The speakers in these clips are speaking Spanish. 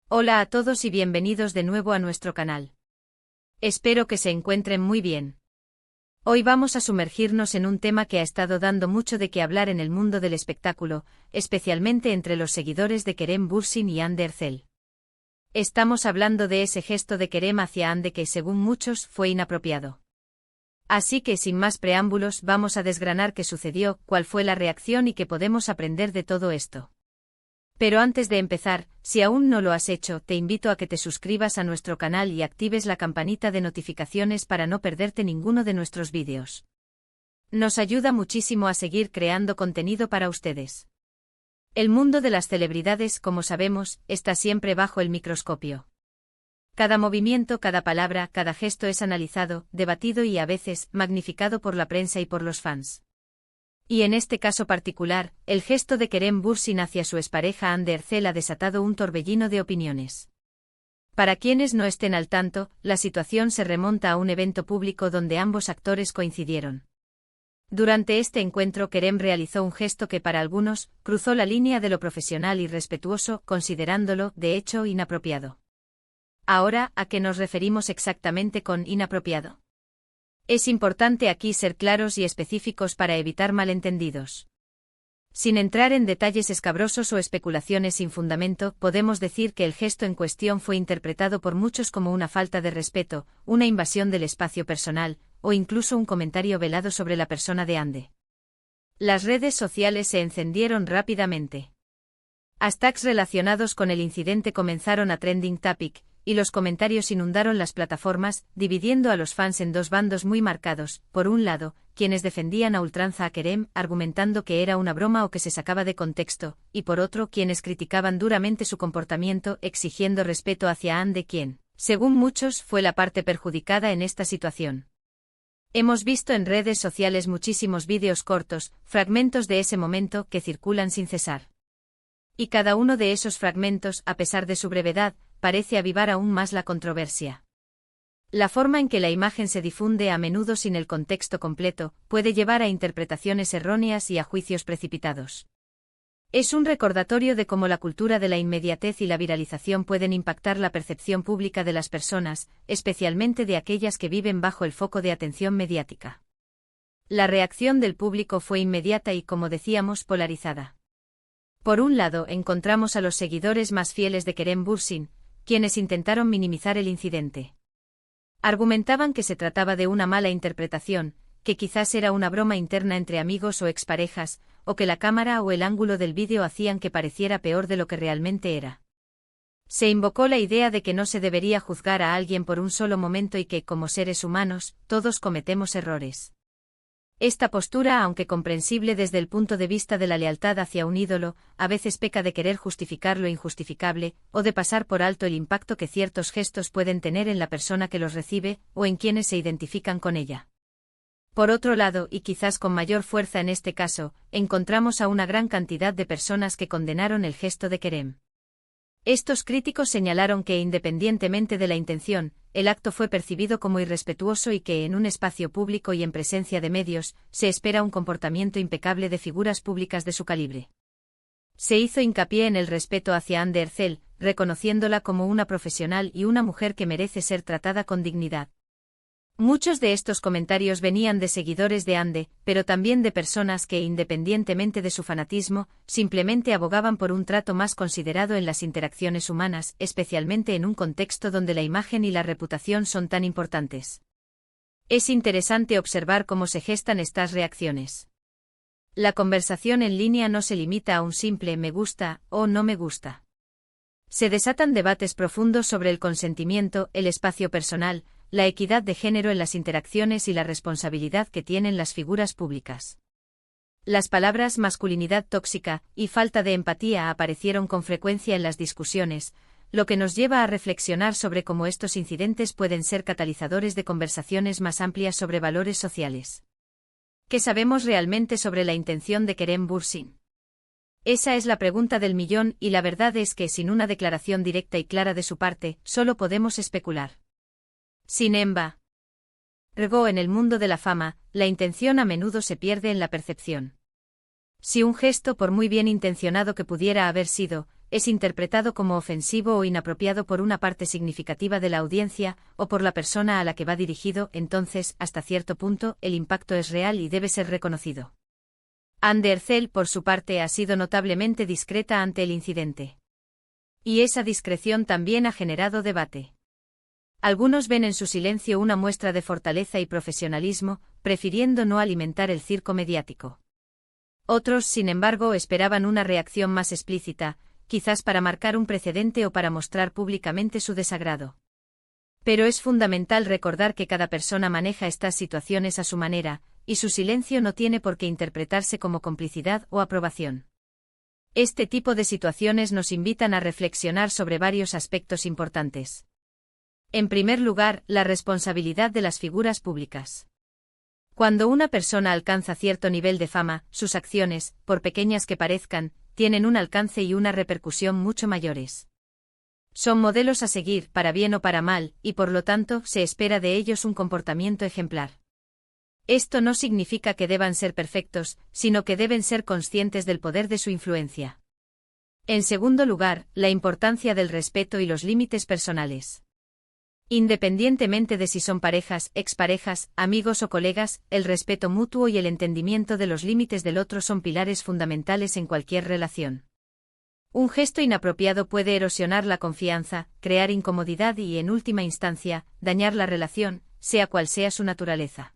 Hola a todos y bienvenidos de nuevo a nuestro canal. Espero que se encuentren muy bien. Hoy vamos a sumergirnos en un tema que ha estado dando mucho de qué hablar en el mundo del espectáculo, especialmente entre los seguidores de Kerem Bürsin y Hande Erçel. Estamos hablando de ese gesto de Kerem hacia Hande que, según muchos, fue inapropiado. Así que, sin más preámbulos, vamos a desgranar qué sucedió, cuál fue la reacción y qué podemos aprender de todo esto. Pero antes de empezar, si aún no lo has hecho, te invito a que te suscribas a nuestro canal y actives la campanita de notificaciones para no perderte ninguno de nuestros vídeos. Nos ayuda muchísimo a seguir creando contenido para ustedes. El mundo de las celebridades, como sabemos, está siempre bajo el microscopio. Cada movimiento, cada palabra, cada gesto es analizado, debatido y a veces magnificado por la prensa y por los fans. Y en este caso particular, el gesto de Kerem Bürsin hacia su expareja Hande Erçel ha desatado un torbellino de opiniones. Para quienes no estén al tanto, la situación se remonta a un evento público donde ambos actores coincidieron. Durante este encuentro Kerem realizó un gesto que para algunos, cruzó la línea de lo profesional y respetuoso, considerándolo, de hecho, inapropiado. Ahora, ¿a qué nos referimos exactamente con inapropiado? Es importante aquí ser claros y específicos para evitar malentendidos. Sin entrar en detalles escabrosos o especulaciones sin fundamento, podemos decir que el gesto en cuestión fue interpretado por muchos como una falta de respeto, una invasión del espacio personal, o incluso un comentario velado sobre la persona de Hande. Las redes sociales se encendieron rápidamente. Hashtags relacionados con el incidente comenzaron a trending topic, y los comentarios inundaron las plataformas, dividiendo a los fans en dos bandos muy marcados. Por un lado, quienes defendían a ultranza a Kerem, argumentando que era una broma o que se sacaba de contexto, y por otro, quienes criticaban duramente su comportamiento, exigiendo respeto hacia Hande, quien, según muchos, fue la parte perjudicada en esta situación. Hemos visto en redes sociales muchísimos vídeos cortos, fragmentos de ese momento, que circulan sin cesar. Y cada uno de esos fragmentos, a pesar de su brevedad, parece avivar aún más la controversia. La forma en que la imagen se difunde, a menudo sin el contexto completo, puede llevar a interpretaciones erróneas y a juicios precipitados. Es un recordatorio de cómo la cultura de la inmediatez y la viralización pueden impactar la percepción pública de las personas, especialmente de aquellas que viven bajo el foco de atención mediática. La reacción del público fue inmediata y, como decíamos, polarizada. Por un lado, encontramos a los seguidores más fieles de Kerem Bürsin, quienes intentaron minimizar el incidente. Argumentaban que se trataba de una mala interpretación, que quizás era una broma interna entre amigos o exparejas, o que la cámara o el ángulo del vídeo hacían que pareciera peor de lo que realmente era. Se invocó la idea de que no se debería juzgar a alguien por un solo momento y que, como seres humanos, todos cometemos errores. Esta postura, aunque comprensible desde el punto de vista de la lealtad hacia un ídolo, a veces peca de querer justificar lo injustificable, o de pasar por alto el impacto que ciertos gestos pueden tener en la persona que los recibe, o en quienes se identifican con ella. Por otro lado, y quizás con mayor fuerza en este caso, encontramos a una gran cantidad de personas que condenaron el gesto de Kerem. Estos críticos señalaron que, independientemente de la intención, el acto fue percibido como irrespetuoso y que, en un espacio público y en presencia de medios, se espera un comportamiento impecable de figuras públicas de su calibre. Se hizo hincapié en el respeto hacia Hande Erçel, reconociéndola como una profesional y una mujer que merece ser tratada con dignidad. Muchos de estos comentarios venían de seguidores de Hande, pero también de personas que, independientemente de su fanatismo, simplemente abogaban por un trato más considerado en las interacciones humanas, especialmente en un contexto donde la imagen y la reputación son tan importantes. Es interesante observar cómo se gestan estas reacciones. La conversación en línea no se limita a un simple me gusta o no me gusta. Se desatan debates profundos sobre el consentimiento, el espacio personal, la equidad de género en las interacciones y la responsabilidad que tienen las figuras públicas. Las palabras masculinidad tóxica y falta de empatía aparecieron con frecuencia en las discusiones, lo que nos lleva a reflexionar sobre cómo estos incidentes pueden ser catalizadores de conversaciones más amplias sobre valores sociales. ¿Qué sabemos realmente sobre la intención de Kerem Bürsin? Esa es la pregunta del millón y la verdad es que, sin una declaración directa y clara de su parte, solo podemos especular. Sin embargo, en el mundo de la fama, la intención a menudo se pierde en la percepción. Si un gesto, por muy bien intencionado que pudiera haber sido, es interpretado como ofensivo o inapropiado por una parte significativa de la audiencia, o por la persona a la que va dirigido, entonces, hasta cierto punto, el impacto es real y debe ser reconocido. Anderzel, por su parte, ha sido notablemente discreta ante el incidente. Y esa discreción también ha generado debate. Algunos ven en su silencio una muestra de fortaleza y profesionalismo, prefiriendo no alimentar el circo mediático. Otros, sin embargo, esperaban una reacción más explícita, quizás para marcar un precedente o para mostrar públicamente su desagrado. Pero es fundamental recordar que cada persona maneja estas situaciones a su manera, y su silencio no tiene por qué interpretarse como complicidad o aprobación. Este tipo de situaciones nos invitan a reflexionar sobre varios aspectos importantes. En primer lugar, la responsabilidad de las figuras públicas. Cuando una persona alcanza cierto nivel de fama, sus acciones, por pequeñas que parezcan, tienen un alcance y una repercusión mucho mayores. Son modelos a seguir, para bien o para mal, y por lo tanto, se espera de ellos un comportamiento ejemplar. Esto no significa que deban ser perfectos, sino que deben ser conscientes del poder de su influencia. En segundo lugar, la importancia del respeto y los límites personales. Independientemente de si son parejas, exparejas, amigos o colegas, el respeto mutuo y el entendimiento de los límites del otro son pilares fundamentales en cualquier relación. Un gesto inapropiado puede erosionar la confianza, crear incomodidad y, en última instancia, dañar la relación, sea cual sea su naturaleza.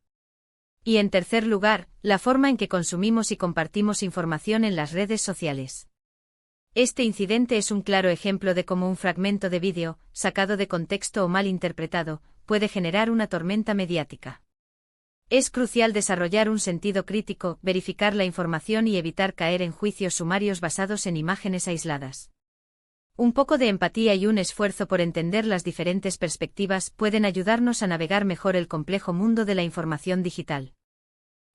Y en tercer lugar, la forma en que consumimos y compartimos información en las redes sociales. Este incidente es un claro ejemplo de cómo un fragmento de vídeo, sacado de contexto o mal interpretado, puede generar una tormenta mediática. Es crucial desarrollar un sentido crítico, verificar la información y evitar caer en juicios sumarios basados en imágenes aisladas. Un poco de empatía y un esfuerzo por entender las diferentes perspectivas pueden ayudarnos a navegar mejor el complejo mundo de la información digital.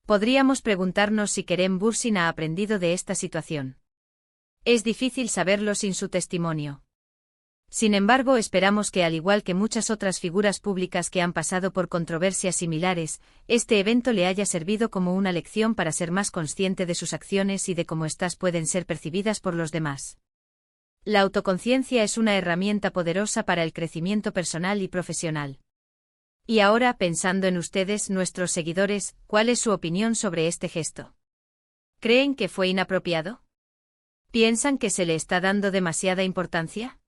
Podríamos preguntarnos si Kerem Bürsin ha aprendido de esta situación. Es difícil saberlo sin su testimonio. Sin embargo, esperamos que, al igual que muchas otras figuras públicas que han pasado por controversias similares, este evento le haya servido como una lección para ser más consciente de sus acciones y de cómo éstas pueden ser percibidas por los demás. La autoconciencia es una herramienta poderosa para el crecimiento personal y profesional. Y ahora, pensando en ustedes, nuestros seguidores, ¿cuál es su opinión sobre este gesto? ¿Creen que fue inapropiado? ¿Piensan que se le está dando demasiada importancia?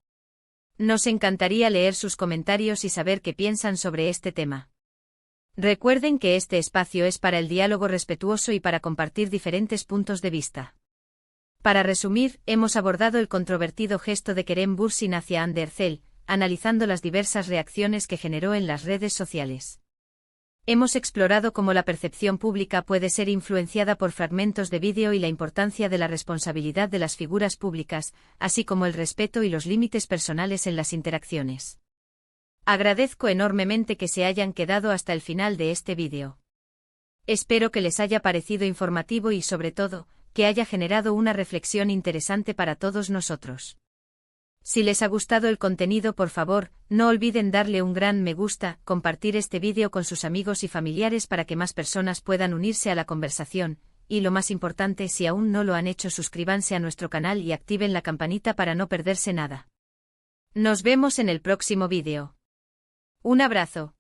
Nos encantaría leer sus comentarios y saber qué piensan sobre este tema. Recuerden que este espacio es para el diálogo respetuoso y para compartir diferentes puntos de vista. Para resumir, hemos abordado el controvertido gesto de Kerem Bürsin hacia Anderzel, analizando las diversas reacciones que generó en las redes sociales. Hemos explorado cómo la percepción pública puede ser influenciada por fragmentos de vídeo y la importancia de la responsabilidad de las figuras públicas, así como el respeto y los límites personales en las interacciones. Agradezco enormemente que se hayan quedado hasta el final de este vídeo. Espero que les haya parecido informativo y, sobre todo, que haya generado una reflexión interesante para todos nosotros. Si les ha gustado el contenido, por favor, no olviden darle un gran me gusta, compartir este vídeo con sus amigos y familiares para que más personas puedan unirse a la conversación, y lo más importante, si aún no lo han hecho, suscríbanse a nuestro canal y activen la campanita para no perderse nada. Nos vemos en el próximo vídeo. Un abrazo.